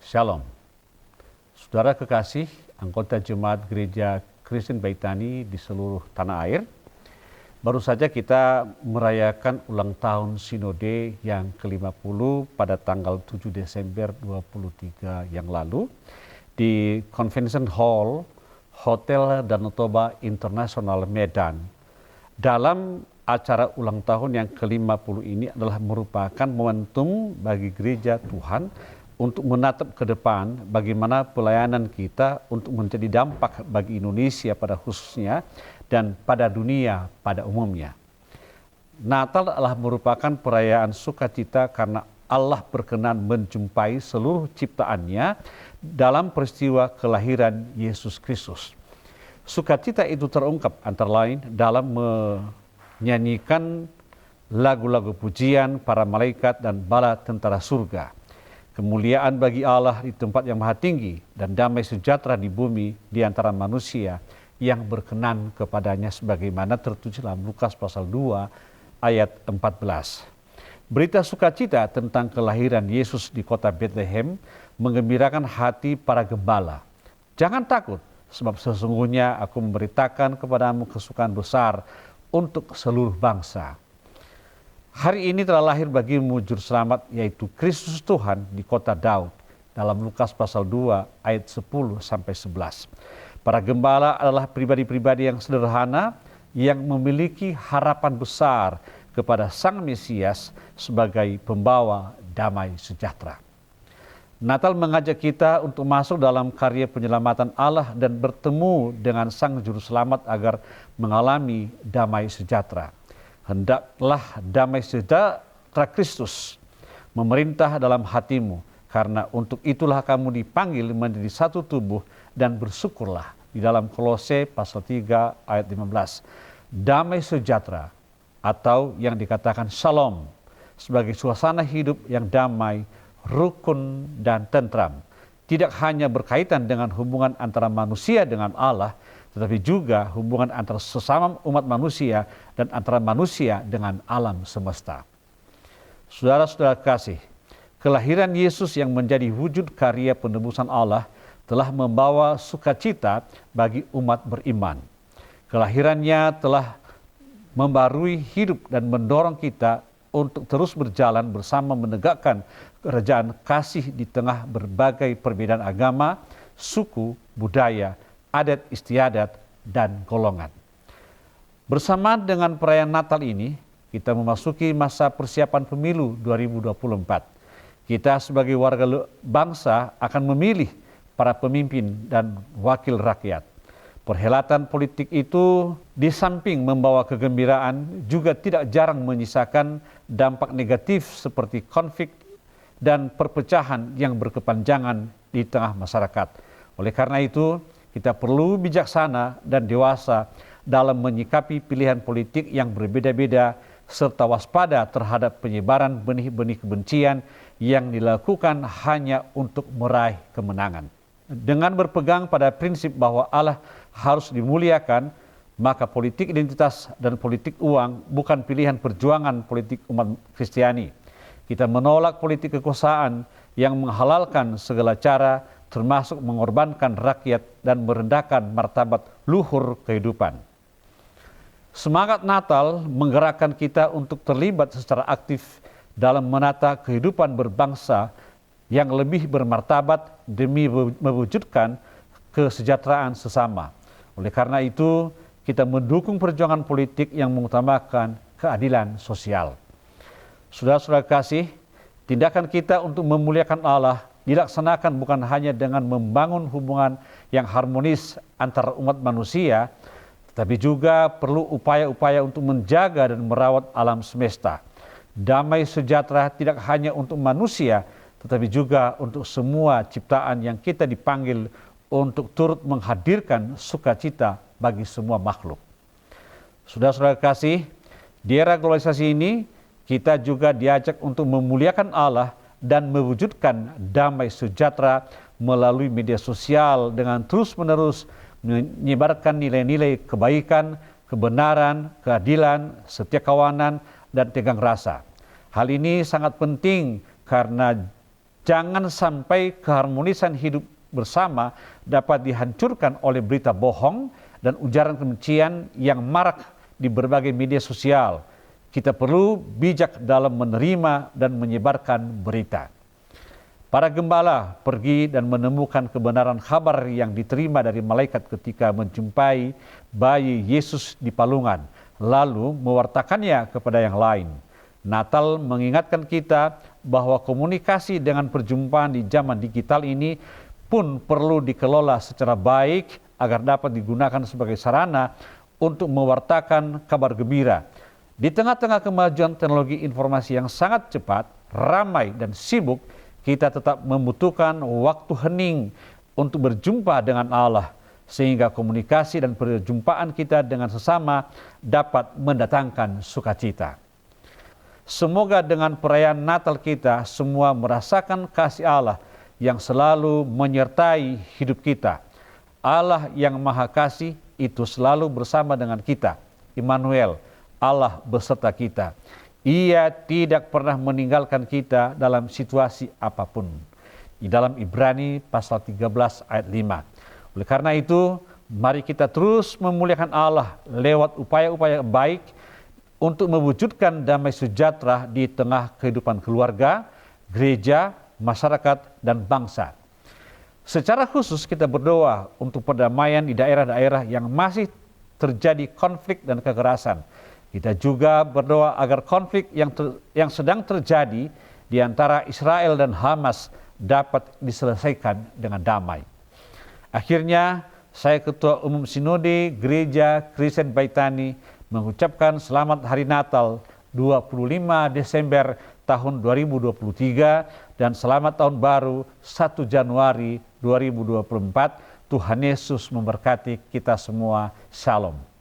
Shalom. Saudara kekasih, anggota Jemaat Gereja Kristen Baitani di seluruh tanah air, baru saja kita merayakan ulang tahun Sinode yang ke-50 pada tanggal 7 Desember 2023 yang lalu di Convention Hall Hotel Danau Toba International Medan. Dalam acara ulang tahun yang ke-50 ini adalah merupakan momentum bagi gereja Tuhan untuk menatap ke depan bagaimana pelayanan kita untuk menjadi dampak bagi Indonesia pada khususnya dan pada dunia pada umumnya. Natal adalah merupakan perayaan sukacita karena Allah berkenan menjumpai seluruh ciptaannya dalam peristiwa kelahiran Yesus Kristus. Sukacita itu terungkap antara lain dalam menyanyikan lagu-lagu pujian para malaikat dan bala tentara surga. Kemuliaan bagi Allah di tempat yang maha tinggi dan damai sejahtera di bumi di antara manusia yang berkenan kepadanya sebagaimana tertulis dalam Lukas pasal 2 ayat 14. Berita sukacita tentang kelahiran Yesus di kota Bethlehem menggembirakan hati para gembala. Jangan takut, sebab sesungguhnya aku memberitakan kepadamu kesukaan besar untuk seluruh bangsa. Hari ini telah lahir bagimu juru selamat, yaitu Kristus Tuhan di kota Daud, dalam Lukas pasal 2 ayat 10 sampai 11. Para gembala adalah pribadi-pribadi yang sederhana yang memiliki harapan besar kepada Sang Mesias sebagai pembawa damai sejahtera. Natal mengajak kita untuk masuk dalam karya penyelamatan Allah dan bertemu dengan Sang Juru Selamat agar mengalami damai sejahtera. Hendaklah damai sejahtera Kristus memerintah dalam hatimu, karena untuk itulah kamu dipanggil menjadi satu tubuh, dan bersyukurlah di dalam Kolose pasal 3 ayat 15. Damai sejahtera atau yang dikatakan shalom sebagai suasana hidup yang damai, rukun dan tentram. Tidak hanya berkaitan dengan hubungan antara manusia dengan Allah, tetapi juga hubungan antara sesama umat manusia dan antara manusia dengan alam semesta. Saudara-saudara kasih, kelahiran Yesus yang menjadi wujud karya penebusan Allah telah membawa sukacita bagi umat beriman. Kelahirannya telah membarui hidup dan mendorong kita untuk terus berjalan bersama menegakkan kerajaan kasih di tengah berbagai perbedaan agama, suku, budaya, adat istiadat, dan golongan. Bersamaan dengan perayaan Natal ini, kita memasuki masa persiapan pemilu 2024. Kita sebagai warga bangsa akan memilih para pemimpin dan wakil rakyat. Perhelatan politik itu di samping membawa kegembiraan juga tidak jarang menyisakan dampak negatif seperti konflik dan perpecahan yang berkepanjangan di tengah masyarakat. Oleh karena itu, kita perlu bijaksana dan dewasa dalam menyikapi pilihan politik yang berbeda-beda serta waspada terhadap penyebaran benih-benih kebencian yang dilakukan hanya untuk meraih kemenangan. Dengan berpegang pada prinsip bahwa Allah harus dimuliakan, maka politik identitas dan politik uang bukan pilihan perjuangan politik umat Kristiani. Kita menolak politik kekuasaan yang menghalalkan segala cara, termasuk mengorbankan rakyat dan merendahkan martabat luhur kehidupan. Semangat Natal menggerakkan kita untuk terlibat secara aktif dalam menata kehidupan berbangsa yang lebih bermartabat demi mewujudkan kesejahteraan sesama. Oleh karena itu, kita mendukung perjuangan politik yang mengutamakan keadilan sosial. Saudara-saudara kasih, tindakan kita untuk memuliakan Allah dilaksanakan bukan hanya dengan membangun hubungan yang harmonis antara umat manusia, tetapi juga perlu upaya-upaya untuk menjaga dan merawat alam semesta. Damai sejahtera tidak hanya untuk manusia, tetapi juga untuk semua ciptaan yang kita dipanggil untuk turut menghadirkan sukacita bagi semua makhluk. Saudara-saudara kasih, di era globalisasi ini, kita juga diajak untuk memuliakan Allah dan mewujudkan damai sejahtera melalui media sosial dengan terus-menerus menyebarkan nilai-nilai kebaikan, kebenaran, keadilan, setia kawanan, dan tegang rasa. Hal ini sangat penting karena Jangan sampai keharmonisan hidup bersama dapat dihancurkan oleh berita bohong dan ujaran kebencian yang marak di berbagai media sosial. Kita perlu bijak dalam menerima dan menyebarkan berita. Para gembala pergi dan menemukan kebenaran kabar yang diterima dari malaikat ketika menjumpai bayi Yesus di palungan, lalu mewartakannya kepada yang lain. Natal mengingatkan kita bahwa komunikasi dengan perjumpaan di zaman digital ini pun perlu dikelola secara baik agar dapat digunakan sebagai sarana untuk mewartakan kabar gembira. Di tengah-tengah kemajuan teknologi informasi yang sangat cepat, ramai, dan sibuk, kita tetap membutuhkan waktu hening untuk berjumpa dengan Allah, sehingga komunikasi dan perjumpaan kita dengan sesama dapat mendatangkan sukacita. Semoga dengan perayaan Natal kita semua merasakan kasih Allah yang selalu menyertai hidup kita. Allah yang Maha Kasih itu selalu bersama dengan kita. Immanuel, Allah beserta kita. Ia tidak pernah meninggalkan kita dalam situasi apapun. Di dalam Ibrani pasal 13 ayat 5. Oleh karena itu, mari kita terus memuliakan Allah lewat upaya-upaya baik untuk mewujudkan damai sejahtera di tengah kehidupan keluarga, gereja, masyarakat, dan bangsa. Secara khusus kita berdoa untuk perdamaian di daerah-daerah yang masih terjadi konflik dan kekerasan. Kita juga berdoa agar konflik yang sedang terjadi di antara Israel dan Hamas dapat diselesaikan dengan damai. Akhirnya, saya Ketua Umum Sinode Gereja Kristen Baitani mengucapkan selamat Hari Natal 25 Desember tahun 2023 dan selamat Tahun Baru 1 Januari 2024. Tuhan Yesus memberkati kita semua. Shalom.